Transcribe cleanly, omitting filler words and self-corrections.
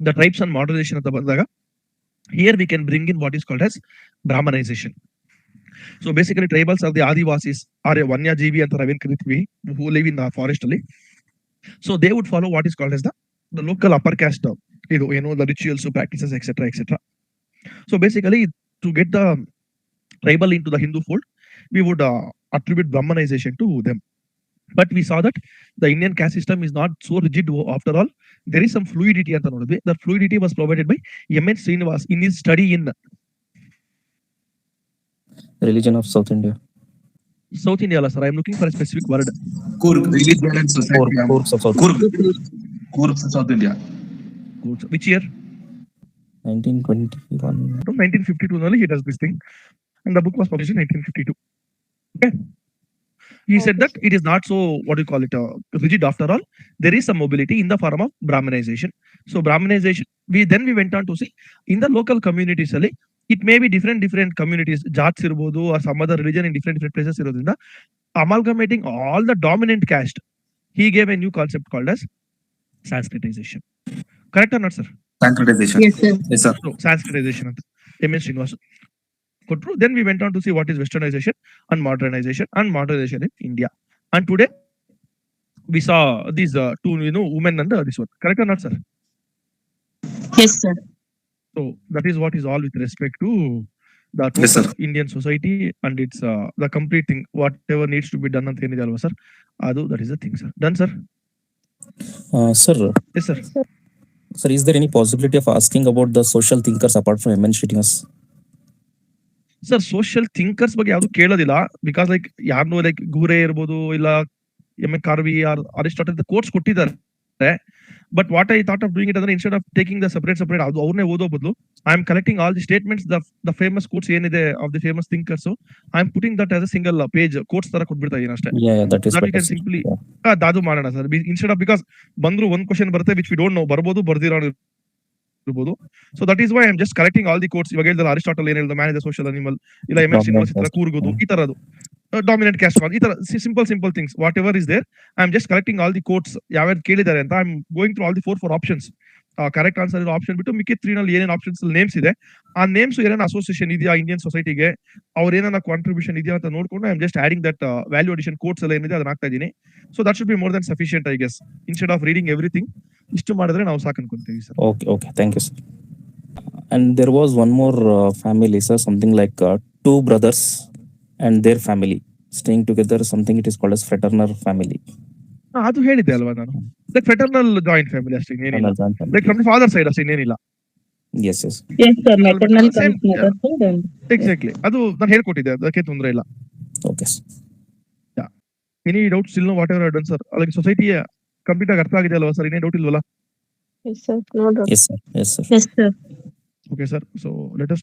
the tribes and modernization ಅಂತ ಬಂದಾಗ here we can bring in what is called as Brahmanization. So basically tribals are the Adivasis or a Vanyajivi ಅಂತ ನಾವೇನ್ ಕರಿತೀವಿ who live in the forest ಅಲ್ಲಿ. So they would follow what is called as the local upper caste, the rituals, practices, etc. So basically to get the tribal into the Hindu fold, we would attribute Brahmanization to them. But we saw that the Indian caste system is not so rigid after all. There is some fluidity ಅಂತ ನೋಡಿದ್ವಿ. That fluidity was provided by M.N. Srinivas in his study in religion of South India. South India, sir. I am looking for a specific word. Kurg, religion and society. Kurgs of South Kurgs of South India. Which year? 1921. 1952 only he does this thing, and the book was published in 1952. Okay. He said that it is not so, what do you call it, rigid after all. There is some mobility in the form of Brahmanization. So Brahmanization, we went on to see in the local communities, it may be different communities, Jats irbodu or some other religion in different places irodrinda, amalgamating all the dominant caste. He gave a new concept called as Sanskritization. Correct or not, sir? Sanskritization. Yes, sir. Yes, sir. So Sanskritization anta M.S. Srinivas. Then we went on to see what is Westernization and modernization in India. And today we saw these two women and this one. Correct or not, sir? Yes, sir. So that is what is all with respect to the Yes, sir. Indian society and its the complete thing, whatever needs to be done anta éನಿದೆ ಅಲ್ವಾ sir, ಅದು that is the thing, sir. Done, sir? Sir. Yes, sir. Sir, is there any possibility of asking about the social thinkers apart from M.N. Srinivas? Sir, social thinkers ಬಗ್ಗೆ ಯಾವುದು ಕೇಳೋದಿಲ್ಲ, because like ಯಾರನ್ನೂ like ಗೂರೆ ಇರ್ಬೋದು ಇಲ್ಲ M A ಕಾರ್ವಿ or Aristotle course ಕೊಟ್ಟಿದ್ದಾರೆ. But what I thought of doing it ಅಂದ್ರೆ instead of taking the separate ಅದು ಅವ್ರನ್ನೇ ಓದೋ ಬದಲು I am collecting all the statements the famous quotes ಏನಿದೆ of the famous thinkers, I am putting that as a single page quotes ತರ ಕೊಟ್ಬಿಡ್ತಾ ಇದೀನಿ ಅಷ್ಟೇ. That is that we can simply ಅದು ಮಾಡೋಣ ಸರ್, ಇನ್ಸ್ಟೆಡ್ ಆಫ್ ಬಿಕಾಸ್ ಬಂದ್ರು ಒಂದ್ question ಬರುತ್ತೆ ವಿಚ್ ವಿ ಡೋಂಟ್ ನೋ, ಬರ್ಬೋದು ಬರ್ದಿರೋ ಇರ್ಬೋದು. So that is why I am just collecting all the quotes. ಇವಾಗ ಹೇಳಿದ್ರೆ ಅರಿಸ್ಟಾಟಲ್ ಏನ್ ಹೇಳಿದ, ಮ್ಯಾನ್ ಇಸ್ ಸೋಷಿಯಲ್ ಅನಿಮಲ್, ಇಲ್ಲ M.N. Srinivas ಕೂರ್ಗೋದು, ಈ ತರದು ಡಾಮಿನೆಂಟ್ ಕ್ಯಾಸ್ಟ್, ಈ ತರ simple things whatever is there, I am just collecting all the quotes ಯಾವ್ಯಾವ್ದು ಕೇಳಿದ್ದಾರೆ ಅಂತ. I am going through all the four options. Correct answer ಇರೋ option ಬಿಟ್ಟು ಮಿಕ್ಕಿ 3 ನಲ್ಲಿ ಏನೇನು ಆಪ್ಷನ್ಸ್ ನೇಮ್ಸ್ ಇದೆ, ಆ ನೇಮ್ಸ್ ಏನೇನು ಅಸೋಸಿಯೇಷನ್ ಇದೆಯಾ ಇಂಡಿಯನ್ ಸೊಸೈಟಿಗೆ, ಅವ್ರ ಏನಾರ ಕಾಂಟ್ರಿಬ್ಯೂಷನ್ ಇದೆಯಾ ಅಂತ ನೋಡ್ಕೊಂಡು I am just adding that value addition quotes ಎಲ್ಲ ಏನಿದೆ ಅದನ್ನ ಹಾಕ್ತಾ ಇದೀನಿ. So that should be more than sufficient I guess, instead of reading everything. ಇಷ್ಟು ಮಾಡಿದ್ರೆ ನಾವು ಸಾಕು ಅನ್ಕೊಂತೀವಿ sir. Okay, thank you, sir. And there was one more family, sir, something like 2 brothers and their family staying together, something it is called as fraternal family. ಅದು ಹೇಳಿದ್ದೆ ಅಲ್ವಾ ನಾನು, like ಫ್ರೆಟರ್ನಲ್ joint family ಅಷ್ಟೇ, ಏನಿಲ್ಲ ಲೈಕ್ ಫ್ರಮ್ ಫಾದರ್ ಸೈಡ್ ಅಷ್ಟೇ, ಏನಿಲ್ಲ. Yes. Yes, sir. Maternal exactly, ಅದು ನಾನು ಹೇಳ್ಕೊಟ್ಟಿದ್ದೆ, ಅದಕ್ಕೆ ತೊಂದರೆ ಇಲ್ಲ. Okay. Any doubt still know what ever done sir? Like society complete ಆಗಿ ಅರ್ಥ ಆಗಿದೆ ಅಲ್ವಾ ಸರ್? ಇನ್ನೇ ಡೌಟ್ ಇಲ್ವಲ್ಲ? Yes, sir. No doubt. Yes, sir. Yes, sir. Okay, sir. So let us